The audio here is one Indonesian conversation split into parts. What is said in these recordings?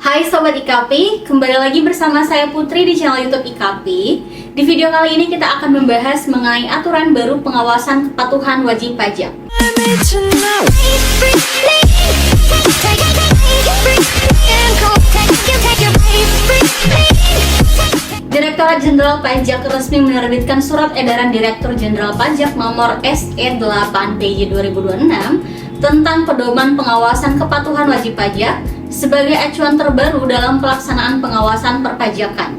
Hai Sobat IKP, kembali lagi bersama saya Putri di channel YouTube IKP. Di video kali ini kita akan membahas mengenai aturan baru pengawasan kepatuhan wajib pajak. Direktorat Jenderal Pajak resmi menerbitkan Surat Edaran Direktur Jenderal Pajak Nomor SE8/PJ 2026 tentang pedoman pengawasan kepatuhan wajib pajak sebagai acuan terbaru dalam pelaksanaan pengawasan perpajakan.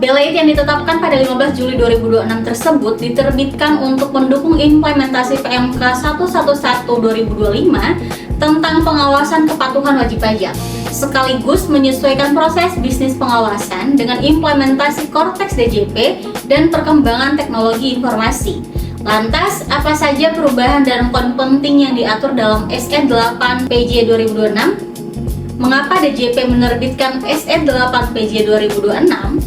Belait yang ditetapkan pada 15 Juli 2026 tersebut diterbitkan untuk mendukung implementasi PMK 111/2025 tentang pengawasan kepatuhan wajib pajak, sekaligus menyesuaikan proses bisnis pengawasan dengan implementasi Korteks DJP dan perkembangan teknologi informasi. Lantas, apa saja perubahan dan poin penting yang diatur dalam SE8/PJ 2026? Mengapa DJP menerbitkan SE8/PJ 2026?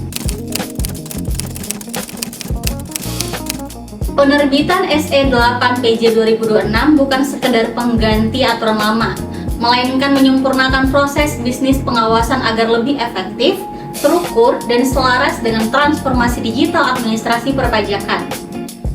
Penerbitan SE8/PJ 2026 bukan sekedar pengganti aturan lama, melainkan menyempurnakan proses bisnis pengawasan agar lebih efektif, terukur, dan selaras dengan transformasi digital administrasi perpajakan.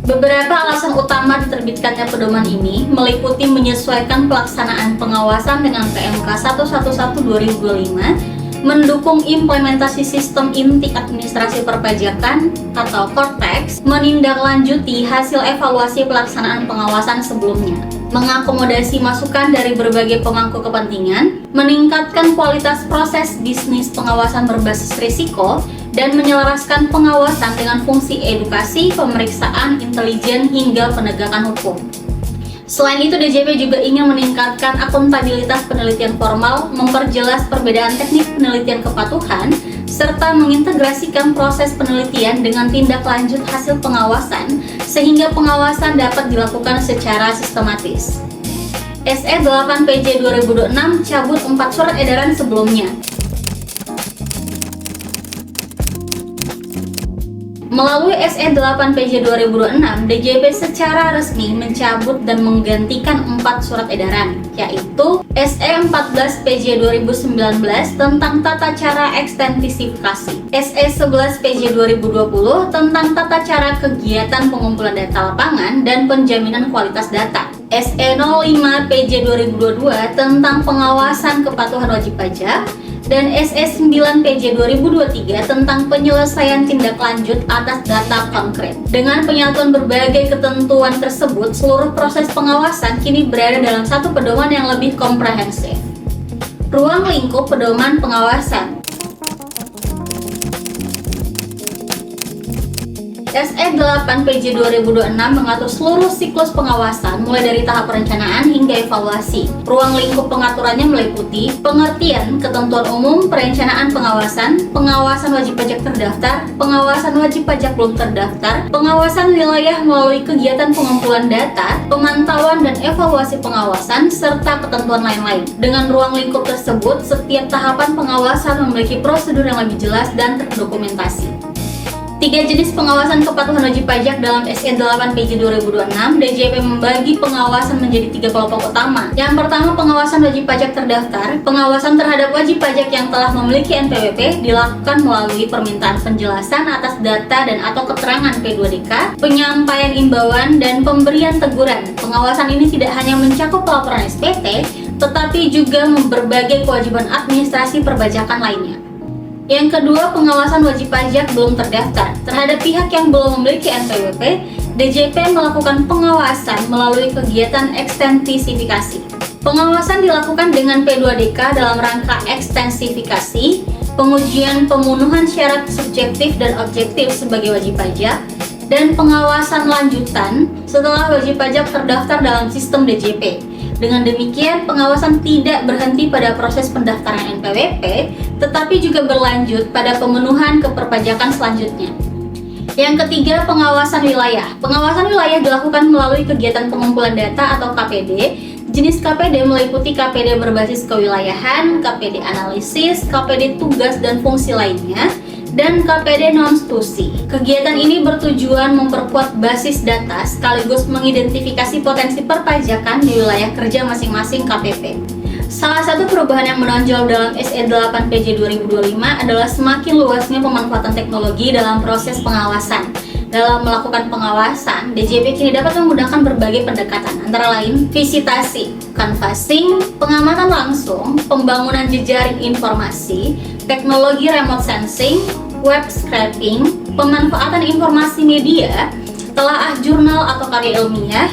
Beberapa alasan utama diterbitkannya pedoman ini meliputi menyesuaikan pelaksanaan pengawasan dengan PMK 111/2025, mendukung implementasi sistem inti administrasi perpajakan atau Korteks, menindaklanjuti hasil evaluasi pelaksanaan pengawasan sebelumnya, mengakomodasi masukan dari berbagai pemangku kepentingan, meningkatkan kualitas proses bisnis pengawasan berbasis risiko, dan menyelaraskan pengawasan dengan fungsi edukasi, pemeriksaan, intelijen, hingga penegakan hukum. Selain itu, DJP juga ingin meningkatkan akuntabilitas penelitian formal, memperjelas perbedaan teknik penelitian kepatuhan, serta mengintegrasikan proses penelitian dengan tindak lanjut hasil pengawasan, sehingga pengawasan dapat dilakukan secara sistematis. SE8/PJ 2026 cabut 4 surat edaran sebelumnya. Melalui SE8/PJ 2026, DJP secara resmi mencabut dan menggantikan 4 surat edaran, yaitu SE14/PJ 2019 tentang tata cara ekstensifikasi, SE11/PJ 2020 tentang tata cara kegiatan pengumpulan data lapangan dan penjaminan kualitas data, SE05/PJ 2022 tentang pengawasan kepatuhan wajib pajak, dan SE9/PJ 2023 tentang penyelesaian tindak lanjut atas data konkret. Dengan penyatuan berbagai ketentuan tersebut, seluruh proses pengawasan kini berada dalam satu pedoman yang lebih komprehensif. Ruang lingkup pedoman pengawasan. SE8/PJ 2026 mengatur seluruh siklus pengawasan mulai dari tahap perencanaan hingga evaluasi. Ruang lingkup pengaturannya meliputi pengertian ketentuan umum perencanaan pengawasan, pengawasan wajib pajak terdaftar, pengawasan wajib pajak belum terdaftar, pengawasan wilayah melalui kegiatan pengumpulan data, pemantauan dan evaluasi pengawasan, serta ketentuan lain-lain. Dengan ruang lingkup tersebut, setiap tahapan pengawasan memiliki prosedur yang lebih jelas dan terdokumentasi. 3 jenis pengawasan kepatuhan wajib pajak dalam SE8/PJ 2026, DJP membagi pengawasan menjadi 3 kelompok utama. Yang pertama, pengawasan wajib pajak terdaftar. Pengawasan terhadap wajib pajak yang telah memiliki NPWP dilakukan melalui permintaan penjelasan atas data dan atau keterangan P2DK, penyampaian imbauan, dan pemberian teguran. Pengawasan ini tidak hanya mencakup pelaporan SPT, tetapi juga berbagai kewajiban administrasi perpajakan lainnya. Yang kedua, pengawasan wajib pajak belum terdaftar. Terhadap pihak yang belum memiliki NPWP, DJP melakukan pengawasan melalui kegiatan ekstensifikasi. Pengawasan dilakukan dengan P2DK dalam rangka ekstensifikasi, pengujian pemenuhan syarat subjektif dan objektif sebagai wajib pajak, dan pengawasan lanjutan setelah wajib pajak terdaftar dalam sistem DJP. Dengan demikian, pengawasan tidak berhenti pada proses pendaftaran NPWP, tetapi juga berlanjut pada pemenuhan keperpajakan selanjutnya. Yang ketiga, pengawasan wilayah. Pengawasan wilayah dilakukan melalui kegiatan pengumpulan data atau KPD. Jenis KPD meliputi KPD berbasis kewilayahan, KPD analisis, KPD tugas dan fungsi lainnya, dan KPD non-stusi. Kegiatan ini bertujuan memperkuat basis data sekaligus mengidentifikasi potensi perpajakan di wilayah kerja masing-masing KPP. Salah satu perubahan yang menonjol dalam SE 8 PJ 2025 adalah semakin luasnya pemanfaatan teknologi dalam proses pengawasan. Dalam melakukan pengawasan, DJP kini dapat memudahkan berbagai pendekatan, antara lain visitasi, canvassing, pengamatan langsung, pembangunan jejaring informasi, teknologi remote sensing, web scraping, pemanfaatan informasi media, telaah jurnal atau karya ilmiah,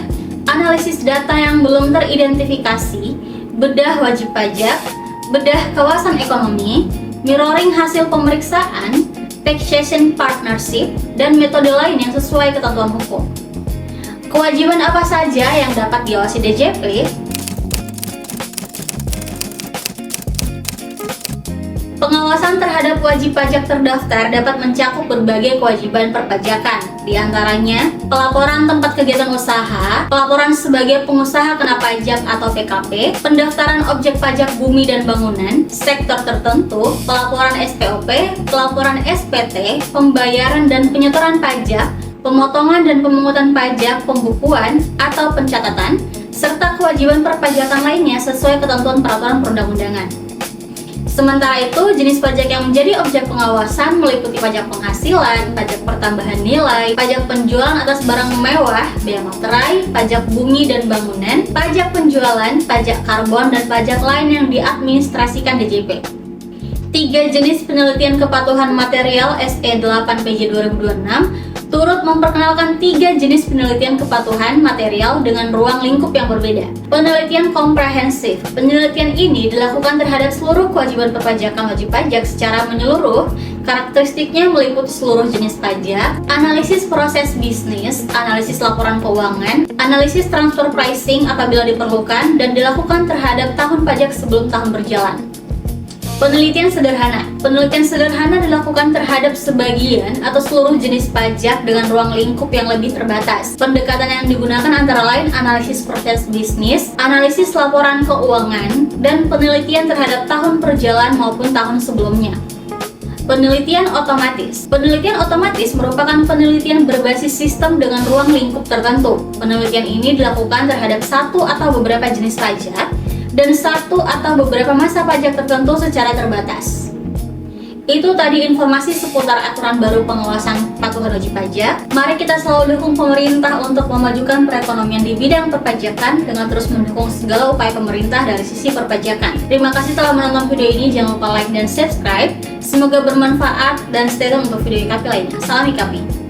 analisis data yang belum teridentifikasi, bedah wajib pajak, bedah kawasan ekonomi, mirroring hasil pemeriksaan, taxation partnership, dan metode lain yang sesuai ketentuan hukum. Kewajiban apa saja yang dapat diawasi DJP? Pengawasan terhadap wajib pajak terdaftar dapat mencakup berbagai kewajiban perpajakan, di antaranya pelaporan tempat kegiatan usaha, pelaporan sebagai pengusaha kena pajak atau PKP, pendaftaran objek pajak bumi dan bangunan, sektor tertentu, pelaporan SPOP, pelaporan SPT, pembayaran dan penyetoran pajak, pemotongan dan pemungutan pajak, pembukuan atau pencatatan, serta kewajiban perpajakan lainnya sesuai ketentuan peraturan perundang-undangan. Sementara itu, jenis pajak yang menjadi objek pengawasan meliputi pajak penghasilan, pajak pertambahan nilai, pajak penjualan atas barang mewah, bea materai, pajak bumi dan bangunan, pajak penjualan, pajak karbon, dan pajak lain yang diadministrasikan DJP. 3 jenis penelitian kepatuhan material SE 8 PJ 2026 turut memperkenalkan 3 jenis penelitian kepatuhan material dengan ruang lingkup yang berbeda. Penelitian komprehensif. Penelitian ini dilakukan terhadap seluruh kewajiban perpajakan wajib pajak secara menyeluruh. Karakteristiknya meliputi seluruh jenis pajak, analisis proses bisnis, analisis laporan keuangan, analisis transfer pricing apabila diperlukan, dan dilakukan terhadap tahun pajak sebelum tahun berjalan. Penelitian sederhana. Penelitian sederhana dilakukan terhadap sebagian atau seluruh jenis pajak dengan ruang lingkup yang lebih terbatas. Pendekatan yang digunakan antara lain analisis proses bisnis, analisis laporan keuangan, dan penelitian terhadap tahun perjalanan maupun tahun sebelumnya. Penelitian otomatis. Penelitian otomatis merupakan penelitian berbasis sistem dengan ruang lingkup tertentu. Penelitian ini dilakukan terhadap satu atau beberapa jenis pajak dan satu atau beberapa masa pajak tertentu secara terbatas. Itu tadi informasi seputar aturan baru pengawasan kepatuhan wajib pajak. Mari kita selalu dukung pemerintah untuk memajukan perekonomian di bidang perpajakan dengan terus mendukung segala upaya pemerintah dari sisi perpajakan. Terima kasih telah menonton video ini, jangan lupa like dan subscribe. Semoga bermanfaat dan stay tune untuk video IKP lainnya. Salam IKP.